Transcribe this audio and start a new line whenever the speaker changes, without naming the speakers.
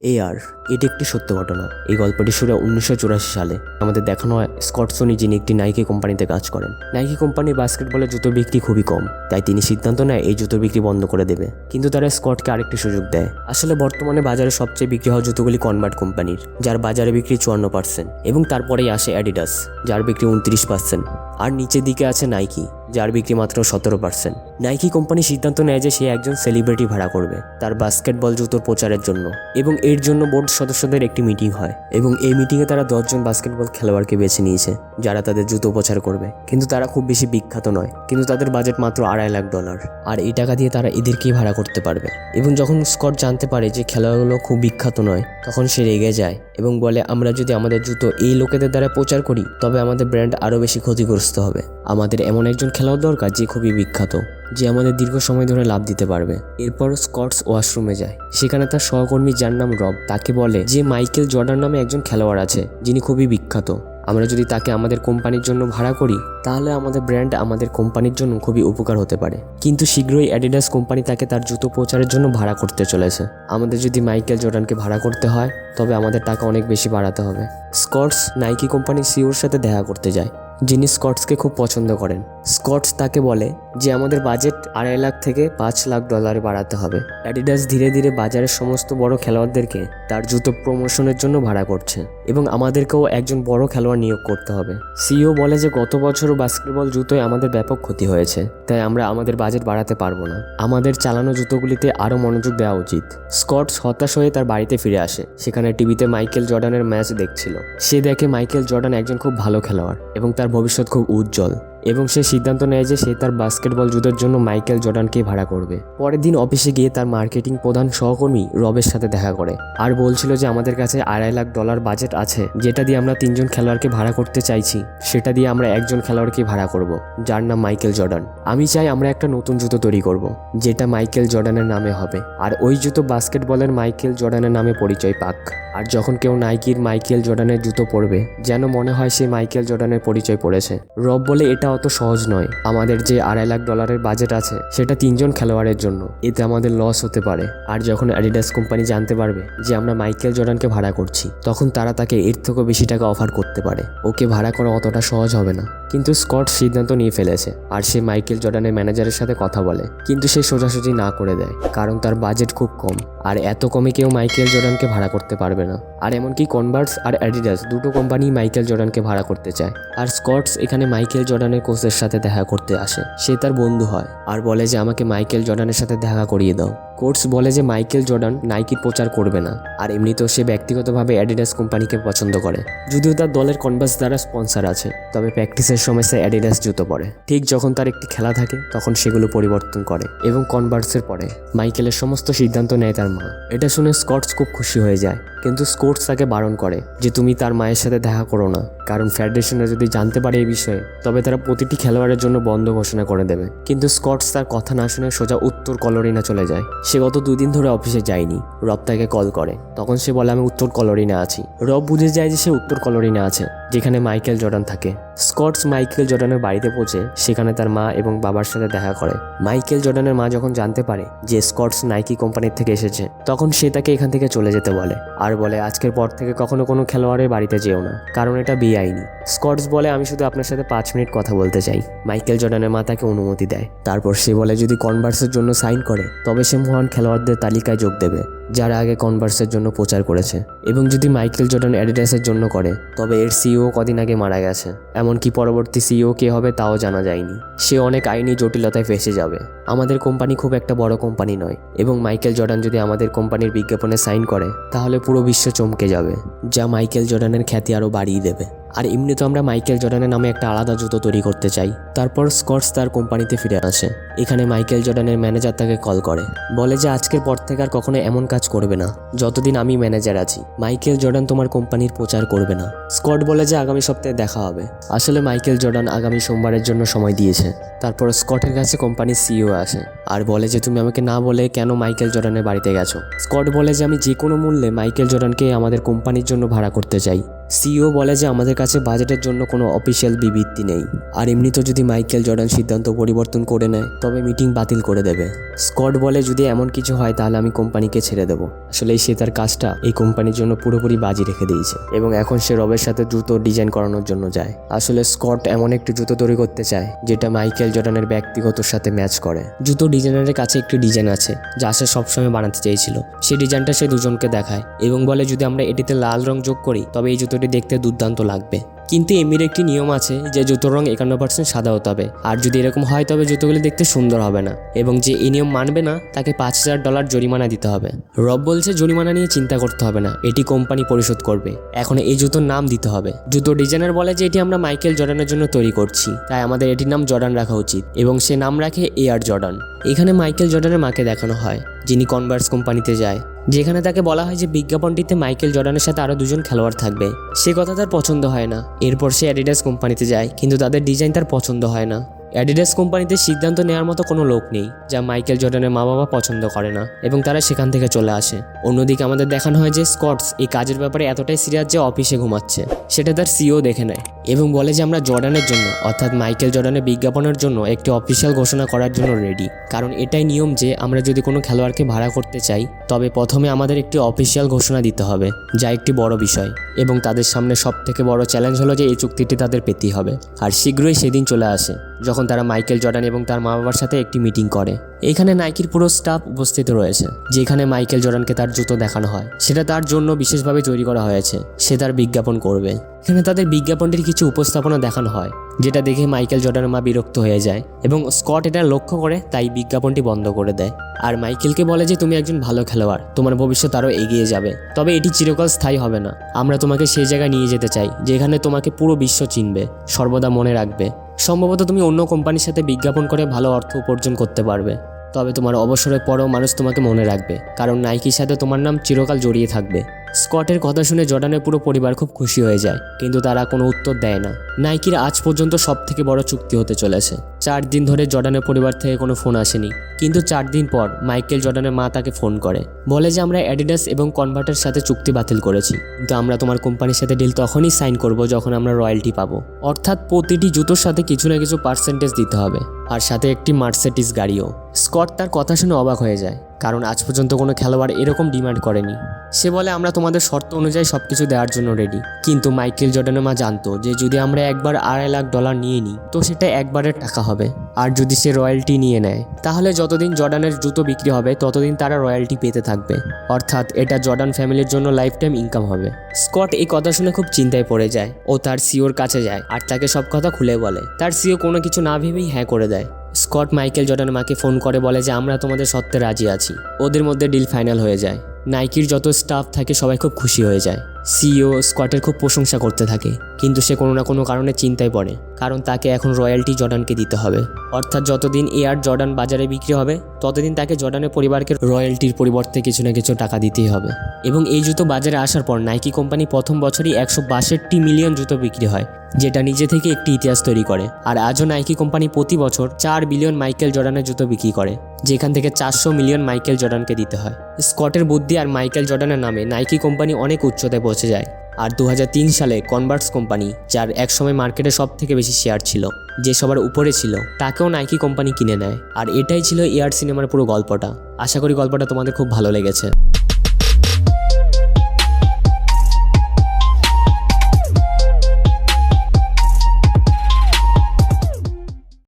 এটি একটি সত্য ঘটনা। এই গল্পটি শুরু হয় 1984 সালে। আমাদের দেখানো হয় স্কট সোনি, যিনি একটি নাইকি কোম্পানিতে কাজ করেন। নাইকি কোম্পানির বাস্কেটবলের জুতো বিক্রি খুবই কম, তাই তিনি সিদ্ধান্ত নেয় এই জুতো বিক্রি বন্ধ করে দেবে। কিন্তু তারা স্কটকে আরেকটি সুযোগ দেয়। আসলে বর্তমানে বাজারে সবচেয়ে বিক্রি হওয়া জুতোগুলি কনভার্ট কোম্পানির, যার বাজারে বিক্রি 54%, এবং তারপরেই আসে অ্যাডিডাস, যার বিক্রি 29%, আর নিচের দিকে আছে নাইকি, যার বিক্রি মাত্র 17%। নাইকি কোম্পানি সিদ্ধান্ত নেয় যে সে একজন সেলিব্রিটি ভাড়া করবে তার বাস্কেটবল জুতোর প্রচারের জন্য, এবং এর জন্য বোর্ড সদস্যদের একটি মিটিং হয়, এবং এই মিটিংয়ে তারা 10 জন বাস্কেটবল খেলোয়াড়কে বেছে নিয়েছে যারা তাদের জুতো প্রচার করবে। কিন্তু তারা খুব বেশি বিখ্যাত নয়, কিন্তু তাদের বাজেট মাত্র $2.5 লাখ, আর এই টাকা দিয়ে তারা এদেরকেই ভাড়া করতে পারবে। এবং যখন স্কট জানতে পারে যে খেলোয়াড়গুলো খুব বিখ্যাত নয়, তখন সে রেগে যায় এবং বলে, আমরা যদি আমাদের জুতো এই লোকেদের দ্বারা প্রচার করি তবে আমাদের ব্র্যান্ড আরও বেশি ক্ষতিগ্রস্ত হবে। আমাদের এমন একজন খেলোয়াড় দরকার যে খুবই বিখ্যাত, যে আমাদের দীর্ঘ সময় ধরে লাভ দিতে পারবে। এরপর স্কটস ওয়াশরুমে যায়। সেখানে তার সহকর্মী, যার নাম রব, তাকে বলে যে মাইকেল জর্ডান নামে একজন খেলোয়াড় আছে যিনি খুবই বিখ্যাত। আমরা যদি তাকে আমাদের কোম্পানির জন্য ভাড়া করি তাহলে আমাদের ব্র্যান্ড আমাদের কোম্পানির জন্য খুবই উপকার হতে পারে। কিন্তু শীঘ্রই অ্যাডিডাস কোম্পানি তাকে তার জুতো প্রচারের জন্য ভাড়া করতে চলেছে। আমাদের যদি মাইকেল জর্ডানকে ভাড়া করতে হয় তবে আমাদের টাকা অনেক বেশি বাড়াতে হবে। স্কটস নাইকি কোম্পানির সিইওর সাথে দেখা করতে যায়, যিনি স্কটসকে খুব পছন্দ করেন। স্কটস তাকে বলে যে আমাদের বাজেট $2.5 লাখ থেকে $5 লাখ বাড়াতে হবে। অ্যাডিডাস ধীরে ধীরে বাজারের সমস্ত বড় খেলোয়াড়দেরকে তার জুতো প্রমোশনের জন্য ভাড়া করছে, এবং আমাদেরকেও একজন বড় খেলোয়াড় নিয়োগ করতে হবে। সিইও বলে যে গত বছরও বাস্কেটবল জুতোয় আমাদের ব্যাপক ক্ষতি হয়েছে, তাই আমরা আমাদের বাজেট বাড়াতে পারবো না। আমাদের চালানো জুতোগুলিতে আরও মনোযোগ দেওয়া উচিত। স্কটস হতাশ হয়ে তার বাড়িতে ফিরে আসে। সেখানে টিভিতে মাইকেল জর্ডানের ম্যাচ দেখছিল। সে দেখে মাইকেল জর্ডান একজন খুব ভালো খেলোয়াড় এবং তার ভবিষ্যৎ খুব উজ্জ্বল, এবং সে সিদ্ধান্ত নেয় যে সে তার বাস্কেটবল জুতোর জন্য মাইকেল জর্ডানকে ভাড়া করবে। পরের দিন অফিসে গিয়ে তার মার্কেটিং প্রধান সহকর্মী রবের সাথে দেখা করে আর বলছিল যে আমাদের কাছে $2.5 লাখ বাজেট আছে, যেটা দিয়ে আমরা 3 জন খেলোয়াড়কে ভাড়া করতে চাইছি। সেটা দিয়ে আমরা একজন খেলোয়াড়কে ভাড়া করব, যার নাম মাইকেল জর্ডান। আমি চাই আমরা একটা নতুন জুতো তৈরি করব, যেটা মাইকেল জর্ডানের নামে হবে, আর ওই জুতো বাস্কেটবলের মাইকেল জর্ডানের নামে পরিচয় পাক। আর যখন কেউ নাইকির মাইকেল জর্ডানের জুতো পরবে যেন মনে হয় সে মাইকেল জর্ডানের পরিচয় পড়েছে। রব বলে এটা অত সহজ নয়। আমাদের যে $2.5 লাখ বাজেট আছে সেটা 3 জন খেলোয়াড়ের জন্য, এতে আমাদের লস হতে পারে। আর যখন অ্যাডিডাস কোম্পানি জানতে পারবে যে আমরা মাইকেল জর্ডানকে ভাড়া করছি, তখন তারা তাকে এর থেকেও বেশি টাকা অফার করতে পারে। ওকে ভাড়া করা অতটা সহজ হবে না। কিন্তু স্কট সিদ্ধান্ত নিয়ে ফেলেছে, আর সে মাইকেল জর্ডানের ম্যানেজারের সাথে কথা বলে, কিন্তু সে সোজাসুজি না করে দেয়, কারণ তার বাজেট খুব কম, আর এত কমে কেউ মাইকেল জর্ডানকে ভাড়া করতে পারবে না। আর এমনকি কনভার্স আর অ্যাডিডাস দুটো কোম্পানি মাইকেল জর্ডানকে ভাড়া করতে চায়। আর স্কটস এখানে মাইকেল জর্ডানের কোচের সাথে দেখা করতে আসে। সে তার বন্ধু হয় আর বলে যে আমাকে মাইকেল জর্ডানের সাথে দেখা করিয়ে দাও। কোচ বলে যে মাইকেল জর্ডান নাইকির প্রচার করবে না, আর এমনিতেও সে ব্যক্তিগতভাবে অ্যাডিডাস কোম্পানিকে পছন্দ করে। যদিও তার দলের কনভার্স দ্বারা স্পন্সর আছে, তবে প্র্যাকটিসের সময় সে অ্যাডিডাস জুতো পরে। ঠিক যখন তার একটি খেলা থাকে তখন সেগুলো পরিবর্তন করে, এবং কনভার্সের পরে মাইকেলের সমস্ত সিদ্ধান্ত নেয় তার মা। এটা শুনে স্কটস খুব খুশি হয়ে যায়, কিন্তু স্কটস তাকে বারণ করে যে তুমি তার মায়ের সাথে দেখা করো না, কারণ ফেডারেশনরা যদি জানতে পারে এই বিষয়ে তবে তারা প্রতিটি খেলোয়াড়ের জন্য বন্ধ ঘোষণা করে দেবে। কিন্তু স্কটস তার কথা না শুনে সোজা উত্তর কলোরিনা চলে যায়। সে গত 2 দিন ধরে অফিসে যায়নি। রব তাকে কল করে, তখন সে বলে আমি উত্তর কলোরিনা আছি। রব বুঝে যায় যে সে উত্তর কলোরিনা আছে, যেখানে মাইকেল জর্ডান থাকে। স্কটস মাইকেল জর্ডানের বাড়িতে পৌঁছে সেখানে তার মা এবং বাবার সাথে দেখা করে। মাইকেল জর্ডানের মা যখন জানতে পারে যে স্কটস নাইকি কোম্পানির থেকে এসেছে, তখন সে তাকে এখান থেকে চলে যেতে বলে, আর বলে আজকের পর থেকে কখনো কোনো খেলোয়াড়ের বাড়িতে যেও না, কারণ এটা বেআইনি। স্কটস বলে আমি শুধু আপনার সাথে 5 মিনিট কথা বলতে চাই। মাইকেল জর্ডানের মা তাকে অনুমতি দেয়। তারপর সে বলে যদি কনভার্সের জন্য সাইন করে তবে সে মহান খেলোয়াড়দের তালিকায় যোগ দেবে যারা আগে কনভার্সের জন্য প্রচার করেছে, এবং যদি মাইকেল জর্ডান অ্যাডিডাসের জন্য করে তবে এর সিইও কদিন আগে মারা গেছে। এমনকি পরবর্তী সিইও কে হবে তাও জানা যায়নি। সে অনেক আইনি জটিলতায় ফেসে যাবে। আমাদের কোম্পানি খুব একটা বড় কোম্পানি নয়, এবং মাইকেল জর্ডান যদি আমাদের কোম্পানির বিজ্ঞাপনে সাইন করে তাহলে পুরো বিশ্ব চমকে যাবে, যা মাইকেল জর্ডানের খ্যাতি আরও বাড়িয়ে দেবে। আর এমনি তো আমরা মাইকেল জর্ডানের নামে একটা আলাদা জুতো তৈরি করতে চাই। তারপর স্কটস তার কোম্পানিতে ফিরে আসে। এখানে মাইকেল জর্ডানের ম্যানেজার তাকে কল করে, বলে যে আজকের পর থেকে আর কখনো এমন কাজ করবে না যতদিন আমি ম্যানেজার আছি। মাইকেল জর্ডান তোমার কোম্পানির প্রচার করবে না। স্কট বলে যে আগামী সপ্তাহে দেখা হবে। আসলে মাইকেল জর্ডান আগামী সোমবারের জন্য সময় দিয়েছে। তারপর স্কটের কাছে কোম্পানির সিইও আসে আর বলে যে তুমি আমাকে না বলে কেন মাইকেল জর্ডানের বাড়িতে গেছো। স্কট বলে যে আমি যে কোনো মূল্যে মাইকেল জর্ডানকে আমাদের কোম্পানির জন্য ভাড়া করতে চাই, সিইও বলে যে আমাদের কাছে বাজেটের জন্য কোনো অফিসিয়াল বিবৃতি নেই, আর এমনিতেও যদি মাইকেল জর্ডান সিদ্ধান্ত পরিবর্তন করে নেয় তবে মিটিং বাতিল করে দেবে। স্কট বলে যদি এমন কিছু হয় তাহলে আমি কোম্পানিকে ছেড়ে দেবো। আসলে সে তার কাজটা এই কোম্পানির জন্য পুরোপুরি বাজি রেখে দিয়েছে এবং এখন সে রবের সাথে জুতো ডিজাইন করানোর জন্য যায়। আসলে স্কট এমন একটি জুতো তৈরি করতে চায় যেটা মাইকেল জর্ডানের ব্যক্তিগতর সাথে ম্যাচ করে। জুতো ডিজাইনারের কাছে একটি ডিজাইন আছে যা সে সবসময় বানাতে চেয়েছিল। সেই ডিজাইনটা সে দুজনকে দেখায় এবং বলে যদি আমরা এটিতে লাল রং যোগ করি তবে এই জুতোটি দেখতে দুর্দান্ত লাগবে। কিন্তু এমির একটি নিয়ম আছে যে জুতোর রং 51% সাদা হতে হবে, আর যদি এরকম হয় তবে জুতোগুলি দেখতে সুন্দর হবে না, এবং যে এই নিয়ম মানবে না তাকে $5000 জরিমানা দিতে হবে। রব বলছে জরিমানা নিয়ে চিন্তা করতে হবে না, এটি কোম্পানি পরিশোধ করবে। এখন এই জুতোর নাম দিতে হবে। জুতো ডিজাইনার বলে যে এটি আমরা মাইকেল জর্ডানের জন্য তৈরি করছি, তাই আমাদের এটির নাম জর্ডান রাখা উচিত, এবং সে নাম রাখে এয়ার জর্ডান। এখানে মাইকেল জর্ডানের মাকে দেখানো হয় যিনি কনভার্স কোম্পানিতে যায়, যেখানে তাকে বলা হয় যে বিজ্ঞাপনটিতে মাইকেল জর্ডানের সাথে আরও 2জন খেলোয়াড় থাকবে। সে কথা তার পছন্দ হয় না। এরপর সে অ্যাডিডাস কোম্পানিতে যায়, কিন্তু তাদের ডিজাইন তার পছন্দ হয় না। অ্যাডিডাস কোম্পানিতে সিদ্ধান্ত নেওয়ার মতো কোনো লোক নেই, যা মাইকেল জর্ডানের মা বাবা পছন্দ করে না, এবং তারা সেখান থেকে চলে আসে। অন্যদিকে আমাদের দেখানো হয় যে স্কটস এই কাজের ব্যাপারে এতটাই সিরিয়াস যে অফিসে ঘুমাচ্ছে। সেটা তার সিইও দেখে নেয় এবং বলে যে আমরা জর্ডানের জন্য, অর্থাৎ মাইকেল জর্ডানের বিজ্ঞাপনের জন্য একটি অফিসিয়াল ঘোষণা করার জন্য রেডি। কারণ এটাই নিয়ম যে আমরা যদি কোনো খেলোয়াড়কে ভাড়া করতে চাই তবে প্রথমে আমাদের একটি অফিসিয়াল ঘোষণা দিতে হবে, যা একটি বড় বিষয়, এবং তাদের সামনে সবথেকে বড় চ্যালেঞ্জ হলো যে এই চুক্তিটি তাদের পেতেই হবে। আর শীঘ্রই সেদিন চলে আসে যখন তারা মাইকেল জর্ডান এবং তার মা বাবার সাথে একটি মিটিং করে। এখানে নাইকির পুরো স্টাফ উপস্থিত রয়েছে, যেখানে মাইকেল জর্ডানকে তার জুতো দেখানো হয়। সেটা তার জন্য বিশেষভাবে তৈরি করা হয়েছে, সে তার বিজ্ঞাপন করবে। এখানে তাদের বিজ্ঞাপনটির কিছু উপস্থাপনা দেখানো হয়, যেটা দেখে মাইকেল জর্ডানের মা বিরক্ত হয়ে যায় এবং স্কট এটা লক্ষ্য করে, তাই বিজ্ঞাপনটি বন্ধ করে দেয়। আর মাইকেলকে বলে যে তুমি একজন ভালো খেলোয়াড়, তোমার ভবিষ্যৎ আরও এগিয়ে যাবে, তবে এটি চিরকাল স্থায়ী হবে না। আমরা তোমাকে সেই জায়গায় নিয়ে যেতে চাই যেখানে তোমাকে পুরো বিশ্ব চিনবে, সর্বদা মনে রাখবে। সম্ভবত তুমি অন্য কোম্পানির সাথে বিজ্ঞাপন করে ভালো অর্থ উপার্জন করতে পারবে, তবে তোমার অবসরের পরেও মানুষ তোমাকে মনে রাখবে, কারণ নাইকির সাথে তোমার নাম চিরকাল জড়িয়ে থাকবে। স্কটের কথা শুনে জর্ডানের পুরো পরিবার খুব খুশি হয়ে যায়, কিন্তু তারা কোনো উত্তর দেয় না। নাইকির আজ পর্যন্ত সবথেকে বড় চুক্তি হতে চলেছে। 4 দিন ধরে জর্ডানের পরিবার থেকে কোনো ফোন আসেনি, কিন্তু 4 দিন পর মাইকেল জর্ডানের মা তাকে ফোন করে, বলে যে আমরা অ্যাডিডাস এবং কনভার্টের সাথে চুক্তি বাতিল করেছি, কিন্তু আমরা তোমার কোম্পানির সাথে ডিল তখনই সাইন করব যখন আমরা রয়্যালটি পাবো, অর্থাৎ প্রতিটি জুতোর সাথে কিছু না কিছু পার্সেন্টেজ দিতে হবে, আর সাথে একটি মার্সেডিস গাড়িও। স্কট তার কথা শুনে অবাক হয়ে যায়, কারণ আজ পর্যন্ত কোনো খেলোয়াড় এরকম ডিমান্ড করেনি। সে বলে আমরা তোমাদের শর্ত অনুযায়ী সবকিছু দেওয়ার জন্য রেডি। কিন্তু মাইকেল জর্ডানের মা জানতো যে যদি আমরা একবার $2.5 লাখ নিয়ে নিই তো সেটা একবারের টাকা হবে, আর যদি সে রয়্যালটি নিয়ে নেয় তাহলে যতদিন জর্ডানের জুতো বিক্রি হবে ততদিন তারা রয়্যালটি পেতে থাকবে, অর্থাৎ এটা জর্ডান ফ্যামিলির জন্য লাইফ টাইম ইনকাম হবে। স্কট এই কথা শুনে খুব চিন্তায় পড়ে যায়। ও তার সিওর কাছে যায় আর তাকে সব কথা খুলে বলে। তার সিও কোনো কিছু না ভেবেই হ্যাঁ করে দেয়। স্কট মাইকেল জর্ডানের মাকে ফোন করে বলে যে আমরা তোমাদের শর্তে রাজি আছি। ওদের মধ্যে ডিল ফাইনাল হয়ে যায়। নাইকির যত স্টাফ থাকে সবাই খুব খুশি হয়ে যায়। সিইও স্কটের খুব প্রশংসা করতে থাকে, কিন্তু সে কোনো না কোনো কারণে চিন্তায় পড়ে, কারণ তাকে এখন রয়্যালটি জর্ডানকে দিতে হবে। অর্থাৎ যতদিন এয়ার জর্ডান বাজারে বিক্রি হবে ততদিন তাকে জর্ডানের পরিবারকে রয়্যালটির পরিবর্তে কিছু না কিছু টাকা দিতেই হবে। এবং এই জুতো বাজারে আসার পর নাইকি কোম্পানি প্রথম বছরই 162 মিলিয়ন জুতো বিক্রি হয়, যেটা নিজে থেকে একটি ইতিহাস তৈরি করে। আর আজও নাইকি কোম্পানি প্রতি বছর 4 বিলিয়ন মাইকেল জর্ডানের জুতো বিক্রি করে, যেখান থেকে 400 মিলিয়ন মাইকেল জর্ডানকে দিতে হয়। স্কটের বুদ্ধি আর মাইকেল জর্ডানের নামে নাইকি কোম্পানি অনেক উচ্চতায় পৌঁছে যায়। আর 2003 সালে কনভার্স কোম্পানি, যার একসময় মার্কেটে সব থেকে বেশি শেয়ার ছিল, যে সবার উপরে ছিল, তাকেও নাইকি কোম্পানি কিনে নেয়। আর এটাই ছিল এয়ার সিনেমার পুরো গল্পটা। আশা করি গল্পটা তোমাদের খুব ভালো লেগেছে।